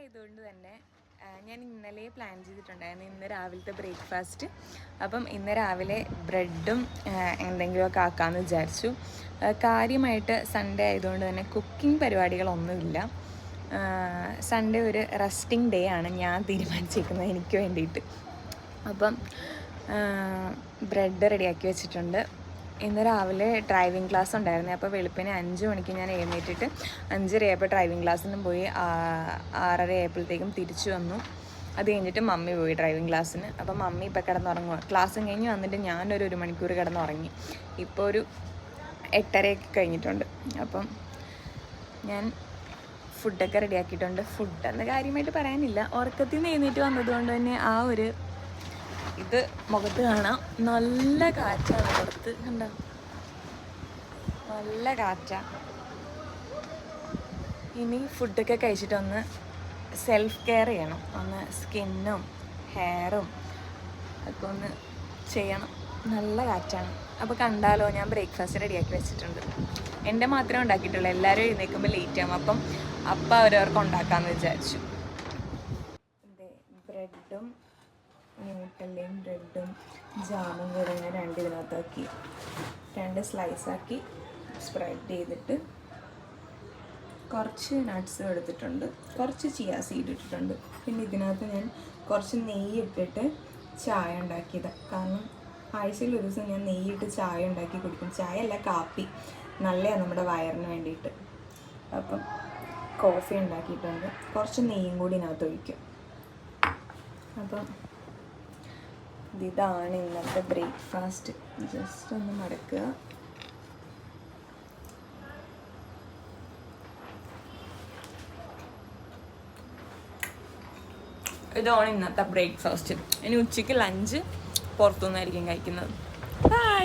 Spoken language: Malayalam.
ആയതുകൊണ്ട് തന്നെ ഞാൻ ഇന്നലെ പ്ലാൻ ചെയ്തിട്ടുണ്ടായിരുന്നു ഇന്ന് രാവിലത്തെ ബ്രേക്ക്ഫാസ്റ്റ്. അപ്പം ഇന്ന് രാവിലെ ബ്രെഡും എന്തെങ്കിലുമൊക്കെ ആക്കാമെന്ന് വിചാരിച്ചു. കാര്യമായിട്ട് സൺഡേ ആയതുകൊണ്ട് തന്നെ കുക്കിംഗ് പരിപാടികളൊന്നുമില്ല. സൺഡേ ഒരു റെസ്റ്റിംഗ് ഡേ ആണ് ഞാൻ തീരുമാനിച്ചിരിക്കുന്നത് എനിക്ക് വേണ്ടിയിട്ട്. അപ്പം ബ്രെഡ് റെഡിയാക്കി വെച്ചിട്ടുണ്ട്. ഇന്ന് രാവിലെ ഡ്രൈവിംഗ് ക്ലാസ് ഉണ്ടായിരുന്നു. അപ്പോൾ വെളുപ്പിന് 5 മണിക്ക് ഞാൻ എഴുന്നേറ്റിട്ട് 5:30 ആയപ്പോൾ ഡ്രൈവിംഗ് ക്ലാസ്സിനും പോയി. 6:30 ആയപ്പോഴത്തേക്കും തിരിച്ചു വന്നു. അത് കഴിഞ്ഞിട്ട് മമ്മി പോയി ഡ്രൈവിംഗ് ക്ലാസ്സിന്. അപ്പം മമ്മി ഇപ്പോൾ കിടന്നുറങ്ങുക. ക്ലാസ്സും കഴിഞ്ഞ് വന്നിട്ട് ഞാനൊരു 1 മണിക്കൂർ കിടന്നുറങ്ങി. ഇപ്പോൾ ഒരു 8:30 കഴിഞ്ഞിട്ടുണ്ട്. അപ്പം ഞാൻ ഫുഡൊക്കെ റെഡിയാക്കിയിട്ടുണ്ട്. ഫുഡെന്ന് കാര്യമായിട്ട് പറയാനില്ല. ഉറക്കത്തിൽ നിന്ന് എഴുന്നേറ്റ് വന്നതുകൊണ്ട് തന്നെ ആ ഒരു ഇത് മുഖത്ത് കാണാം. നല്ല കാറ്റാണ് പുറത്ത്, കണ്ടോ? നല്ല കാറ്റാണ്. ഇനി ഫുഡൊക്കെ കഴിച്ചിട്ടൊന്ന് സെൽഫ് കെയർ ചെയ്യണം. ഒന്ന് സ്കിന്നും ഹെയറും ഒക്കെ ഒന്ന് ചെയ്യണം. നല്ല കാറ്റാണ്. അപ്പോൾ കണ്ടാലോ, ഞാൻ ബ്രേക്ക്ഫാസ്റ്റ് റെഡിയാക്കി വെച്ചിട്ടുണ്ട്. എൻ്റെ മാത്രമേ ഉണ്ടാക്കിയിട്ടുള്ളൂ. എല്ലാവരും എഴുന്നേൽക്കുമ്പോൾ ലേറ്റ് ആകും. അപ്പം അവരവർക്ക് ഉണ്ടാക്കാമെന്ന് വിചാരിച്ചു. ബ്രെഡും ന്യൂട്ടല്ലയും ബ്രെഡും ജാമും കൂടെ ഞാൻ 2 ഇതിനകത്താക്കി 2 സ്ലൈസാക്കി സ്പ്രെഡ് ചെയ്തിട്ട് കുറച്ച് നട്ട്സ് എടുത്തിട്ടുണ്ട്, കുറച്ച് ചിയ സീഡ് ഇട്ടിട്ടുണ്ട്. പിന്നെ ഇതിനകത്ത് ഞാൻ കുറച്ച് നെയ്യ് ഇട്ടിട്ട് ചായ ഉണ്ടാക്കിയതാണ്. കാരണം ആഴ്ചയിൽ ഒരു ദിവസം ഞാൻ നെയ്യിട്ട് ചായ ഉണ്ടാക്കി കുടിക്കും. ചായ അല്ല, കാപ്പി നല്ലതാണ് നമ്മുടെ വയറിന് വേണ്ടിയിട്ട്. അപ്പം കോഫി ഉണ്ടാക്കിയിട്ടുണ്ട്. കുറച്ച് നെയ്യും കൂടി ഇതിനകത്ത് ഒഴിക്കും. അപ്പം ഇതാണ് ഇന്നത്തെ ബ്രേക്ക്ഫാസ്റ്റ്. ജസ്റ്റ് ഒന്ന് മടക്കുക. ഇതാണ് ഇന്നത്തെ ബ്രേക്ക്ഫാസ്റ്റ്. ഇനി ഉച്ചയ്ക്ക് ലഞ്ച് പുറത്തുനിന്നായിരിക്കും കഴിക്കുന്നത്. ബൈ.